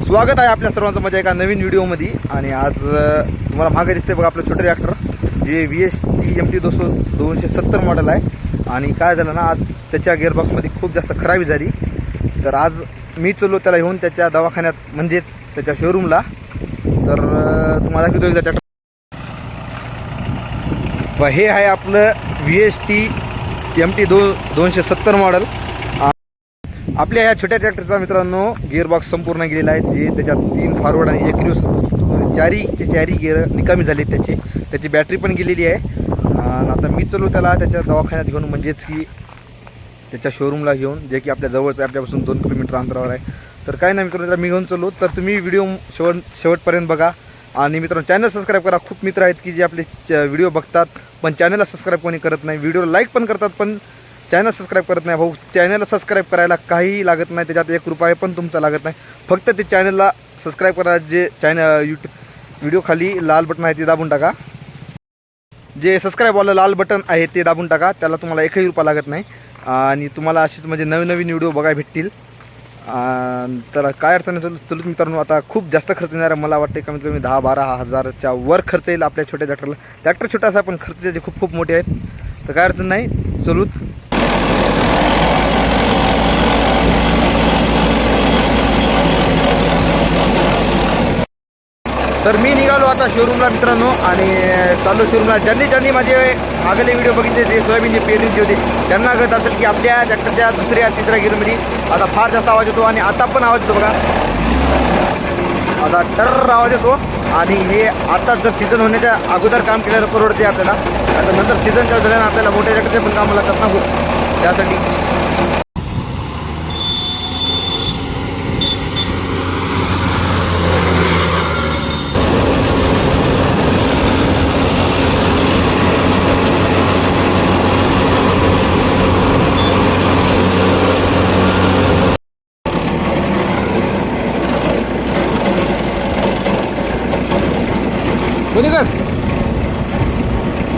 स्वागत आहे आपल्या सर्वांचं माझ्या एका नवीन व्हिडिओमध्ये. आणि आज तुम्हाला मागे दिसते बघा आपलं छोटं ट्रॅक्टर जे VST MT 270 मॉडेल आहे. आणि काय झालं ना, आज त्याच्या गिअरबॉक्समध्ये खूप जास्त खराबी झाली. तर आज मी चलो त्याला घेऊन त्याच्या दवाखान्यात, म्हणजेच त्याच्या शोरूमला. तर तुम्हाला दाखवतो एकदा ट्रॅक्टर. हे आहे आपलं VST MT 270 मॉडेल. आपल्या ह्या छोट्या ट्रॅक्टरचा मित्रांनो गिअरबॉक्स संपूर्ण गेलेला आहे. जे त्याच्यात 3 फॉरवर्ड आणि 1 रिव्हर्स चारी गिअर निकामी झाले. त्याची बॅटरी पण गेलेली आहे. आता मी चलो त्याला त्याच्या दवाखान्यात घेऊन, म्हणजेच की त्याच्या शोरूमला घेऊन, जे की आपल्या जवळच आहे, आपल्यापासून 2 किलोमीटर अंतरावर आहे. तर काय नाही मित्रांनो, मी घेऊन चलो. तर तुम्ही व्हिडिओ शेवटपर्यंत बघा. आणि मित्रांनो चॅनल सबस्क्राईब करा. खूप मित्र आहेत की जे आपले व्हिडिओ बघतात पण चॅनलला सबस्क्राईब कोणी करत नाही. व्हिडिओला लाईक पण करतात पण चॅनल सबस्क्राईब करत नाही. भाऊ, चॅनलला सबस्क्राईब करायला काही लागत नाही, त्याच्यात 1 रुपया पण तुमचा लागत नाही. फक्त ते चॅनलला सबस्क्राईब करा. जे व्हिडिओ खाली लाल बटन आहे ते दाबून टाका. जे सबस्क्राईबवालं लाल बटन आहे ते दाबून टाका. त्याला तुम्हाला 1ही रुपया लागत नाही. आणि तुम्हाला अशीच म्हणजे नवीन व्हिडिओ बघायला भेटतील. तर काय अडचण नाही. चलू मित्रांनो, आता खूप जास्त खर्च येणार आहे. मला वाटते कमीत कमी 10-12 हजारच्या वर खर्च येईल आपल्या छोट्या ट्रॅक्टरला. ट्रॅक्टर छोटासा पण खर्च त्याचे खूप मोठे आहेत. तर काय अडचण नाही, चलू. तर मी निघालो आता शोरूमला मित्रांनो, आणि चाललो शोरूमला. ज्यांनी माझे मागले व्हिडिओ बघितले, जे सोयाबीनची पेरणीचे होते, त्यांना कळत असेल की आपल्या ट्रॅक्टरच्या 2ऱ्या-3ऱ्या गिअरमध्ये आता फार जास्त आवाज येतो. आणि आता पण आवाज येतो बघा, आता टर आवाज येतो. आणि हे आता जर सीझन होण्याच्या अगोदर काम केल्यानं परवडते आपल्याला. आता नंतर सीझन चालू झाल्यानं आपल्याला मोठ्या ट्रॅक्टरचे पण काम लागतात ना खूप. त्यासाठी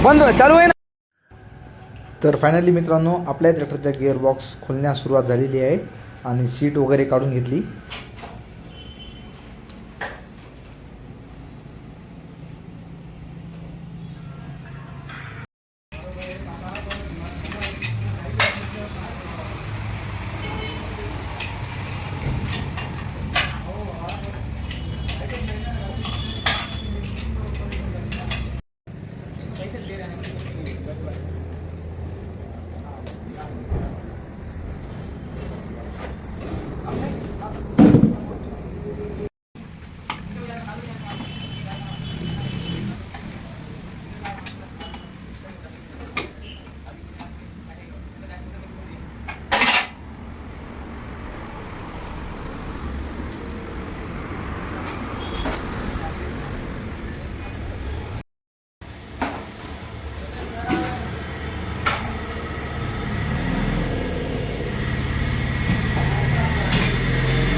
बंद चालू आहे ना. तर फायनली मित्रांनो आपल्या ट्रॅक्टरचा गिअरबॉक्स खोलण्यास सुरुवात झालेली आहे. आणि सीट वगैरे काढून घेतली.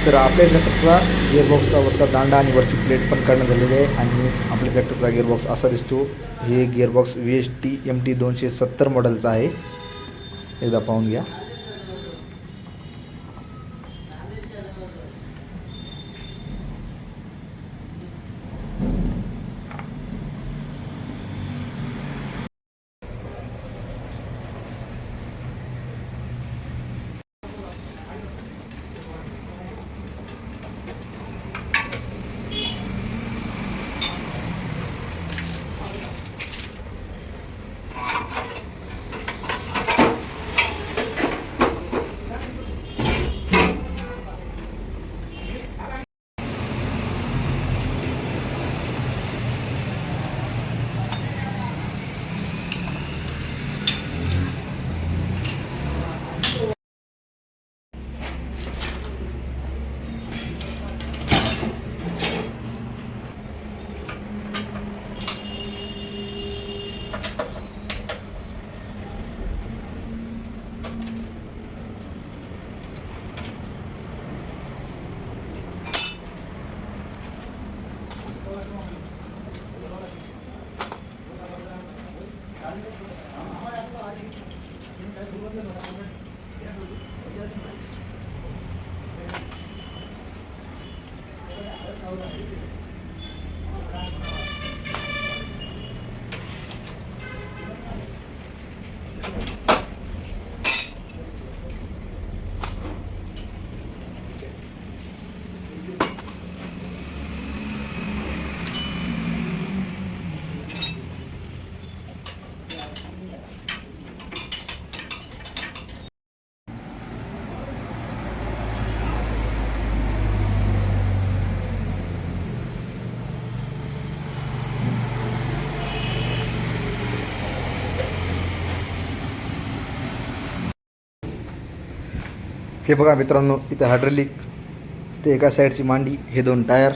तर आपल्या ट्रॅक्टरचा गिअरबॉक्सचा वरचा दांडा आणि वरची प्लेट पण काढण्यात झालेली आहे. आणि आपल्या ट्रॅक्टरचा गिअरबॉक्स असा दिसतो. हे गिअरबॉक्स VST MT 270 मॉडेलचा आहे. एकदा पाहून घ्या. हे बघा मित्रांनो, इथे हायड्रोलिक, ते एका साईडची मांडी, हे 2 टायर,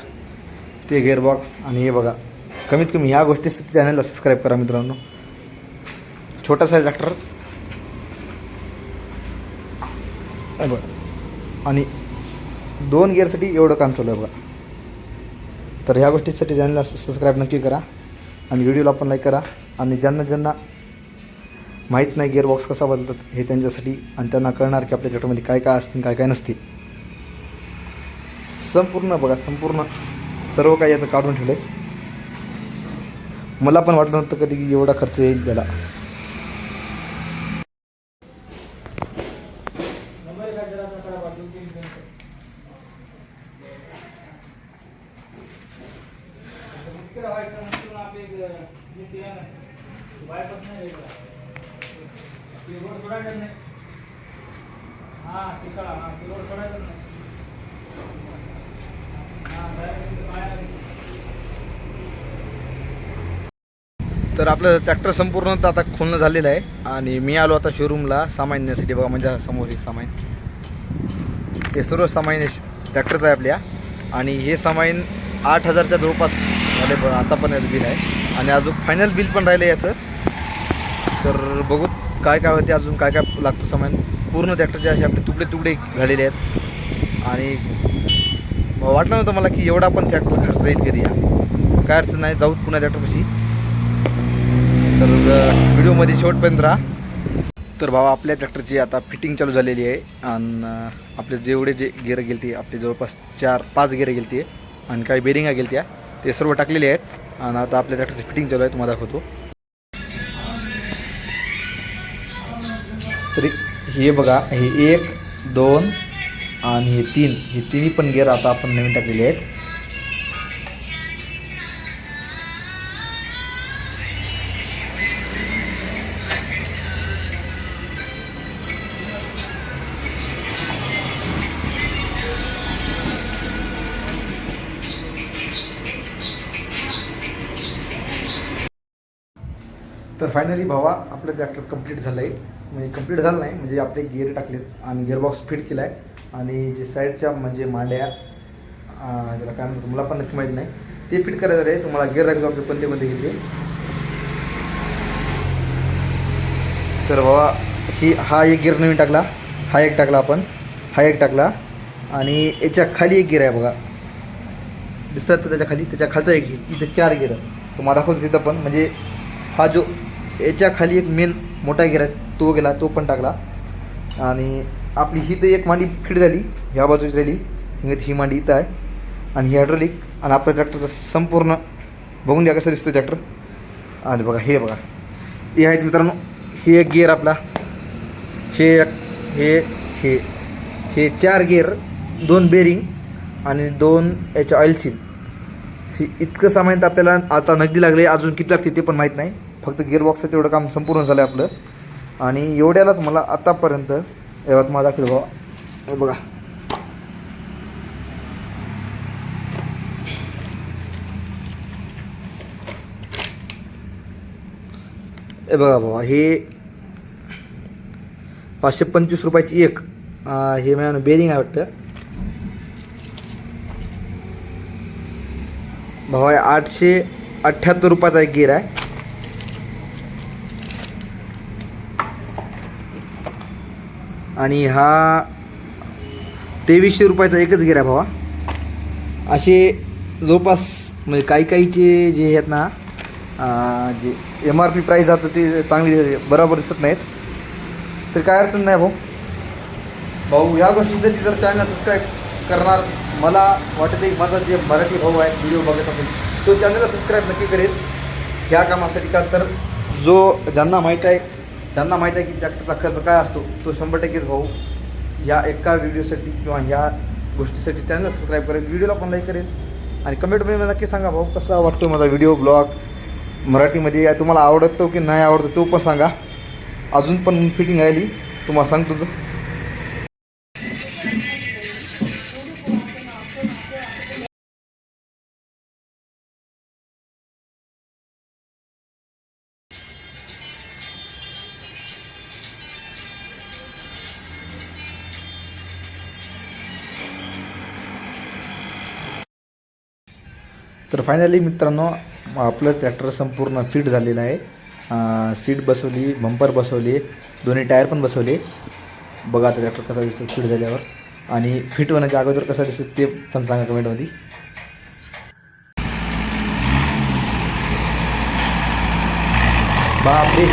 ते गेअरबॉक्स, आणि हे बघा कमीत कमी ह्या गोष्टीसाठी चॅनलला सबस्क्राईब करा मित्रांनो. छोटासा ट्रॅक्टर बघा, आणि 2 गिअरसाठी एवढं काम चालू आहे बघा. तर ह्या गोष्टीसाठी चॅनलला सबस्क्राईब नक्की करा आणि व्हिडिओला पण लाईक करा. आणि ज्यांना माहीत नाही गिअरबॉक्स कसा बदलतात हे त्यांच्यासाठी, आणि त्यांना कळणार की आपल्या ट्रॅक्टरमध्ये काय काय असतील काय काय नसते. संपूर्ण बघा, संपूर्ण सर्व काही याचं काढून ठेवलं आहे. मला पण वाटलं नव्हतं कधी की एवढा खर्च येईल त्याला. तर आपलं ट्रॅक्टर संपूर्ण आता खोलणं झालेलं आहे आणि मी आलो आता शोरूमला सामान नेण्यासाठी. बघा म्हणजे समोर हे सामान, हे सर्व सामान ट्रॅक्टरचं आहे आपल्या, आणि हे सामान 8,000च्या जवळपास झाले बघा आता पण याचं बिल आहे, आणि अजून फायनल बिल पण राहिलं याचं. तर बघू काय काय होते, अजून काय काय लागतं सामान. पूर्ण ट्रॅक्टरचे असे आपले तुकडे तुकडे झालेले आहेत, आणि वाटलं नव्हतं मला की एवढा पण ट्रॅक्टर खर्च येईल कधी. काय अडचण नाही, जाऊ पुन्हा ट्रॅक्टरपाशी. तर व्हिडिओमध्ये शेवटपर्यंत राहा. तर भावा आपल्या ट्रॅक्टरची आता फिटिंग चालू झालेली आहे, आणि आपले जेवढे जे गिअर गेलते आपले जवळपास 4-5 गिअर गेलते, आणि काही बेरिंगा गेलत्या ते सर्व टाकलेले आहेत. आणि आता आपल्या ट्रॅक्टरची फिटिंग चालू आहे, तुम्हाला दाखवतो. तरी हे बघा, हे 1, 2 आणि हे 3, हे तिन्ही पण गिअर आता आपण नवीन टाकलेले आहेत. तर फायनली भावा आपलं ट्रॅक्टर कंप्लीट झालं आहे. म्हणजे कंप्लीट झालं नाही, म्हणजे आपले गिअर टाकलेत आणि गिअरबॉक्स फिट केला आहे, आणि जे साईडच्या म्हणजे मांड्या ज्याला काय म्हणतो मला पण नक्की माहीत नाही, ते फिट करायचं आहे. तुम्हाला गिअर दाखवतो आपले कोणते घेतले. तर भावा हा एक गिअर नवीन टाकला, हा एक टाकला आपण, हा एक टाकला, आणि याच्या खाली एक गिअर आहे बघा, दिसतात तर त्याच्या खाली, त्याच्या खालचा एक गिअर, इथे 4 गिअर तुम्हाला दाखवतो तिथं पण. म्हणजे हा जो याच्या खाली एक मेन मोठा गिअर आहे तो गेला, तो पण टाकला. आणि आपली ही तर एक मांडी फिट झाली, ह्या बाजूची राहिली, ही मांडी इथं आहे, आणि ही हायड्रोलिक. आणि आपल्या ट्रॅक्टरचं संपूर्ण बघून द्या कसं दिसतं ट्रॅक्टर. आणि बघा हे बघा, हे आहेत मित्रांनो, हे एक गिअर आपला, हे हे हे हे 4 गिअर, 2 बेरिंग आणि 2 याच्या ऑइल सील. हे इतकं सामान तर आपल्याला आता नगदी लागले, अजून किती लागते ते पण माहीत नाही. फक्त गिअरबॉक्सचं तेवढं काम संपूर्ण झालं आहे आपलं, आणि एवढ्यालाच मला आतापर्यंत यवतमाळ दाखवलं बाबा. हे बघा, हे बघा बाबा, हे 525 रुपयाची एक हे मिळालं बेरिंग आहे वाटतं भावा. 878 रुपयाचा एक गिअर आहे, आणि हा 2300 रुपयाचा एकच गिअर आहे भावा. असे जवळपास म्हणजे काहीचे जे आहेत ना, जे MRP प्राईस जातं ते चांगली बरोबर दिसत नाहीत. तर काय अडचण नाही भाऊ. या गोष्टीसाठी जर चॅनल सबस्क्राईब करणार मला वाटतं की माझा जे मराठी भाऊ आहे व्हिडिओ बघत असेल तो चॅनलला सबस्क्राईब नक्की करेल ह्या कामासाठी. का तर ज्यांना माहीत आहे की ट्रॅक्टरचा खर्च काय असतो तो 100%च भाऊ ह्या एका व्हिडिओसाठी किंवा ह्या गोष्टीसाठी चॅनल सबस्क्राईब करेल, व्हिडिओला पण लाईक करेल आणि कमेंटमध्ये मला नक्की सांगा भाऊ कसा वाटतो माझा व्हिडिओ ब्लॉग मराठीमध्ये. तुम्हाला आवडतो की नाही आवडतो तो पण सांगा. अजून पण फिटिंग राहिली तुम्हाला सांगतो. तर फायनली मित्रांनो आपलं ट्रॅक्टर संपूर्ण फिट झालेलं आहे. सीट बसवली, बंपर बसवली, दोन्ही टायर पण बसवले. बघा आता ट्रॅक्टर कसा दिसतो फिट झाल्यावर आणि फिट होण्याच्या अगोदर कसा दिसतो ते पण सांगा कमेंटमध्ये. बापरे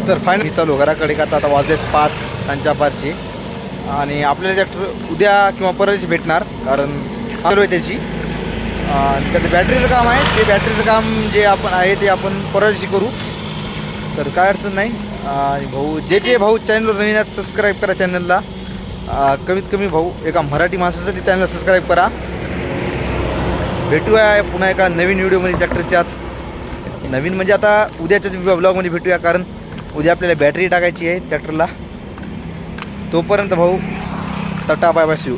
तर फायनली चालू घराकडे का आता वाजलेत 5 त्यांच्या पारची आणि आपल्याला ट्रॅक्टर उद्या किंवा परवाची भेटणार कारण चालू आहे त्याची. त्याचं बॅटरीचं काम आहे, ते बॅटरीचं काम जे आपण आहे ते आपण परवाची करू. तर काय अडचण नाही. आणि भाऊ जे भाऊ चॅनलवर नवीन आहेत सबस्क्राईब करा चॅनलला. कमीत कमी भाऊ एका मराठी माणसासाठी चॅनलला सबस्क्राईब करा. भेटूया पुन्हा एका नवीन व्हिडिओमध्ये ट्रॅक्टरच्याच. नवीन म्हणजे आता उद्याच्या ब्लॉगमध्ये भेटूया कारण उद्या आपल्याला बॅटरी टाकायची आहे ट्रॅक्टरला. तोपर्यंत भाऊ tata bye bye see you.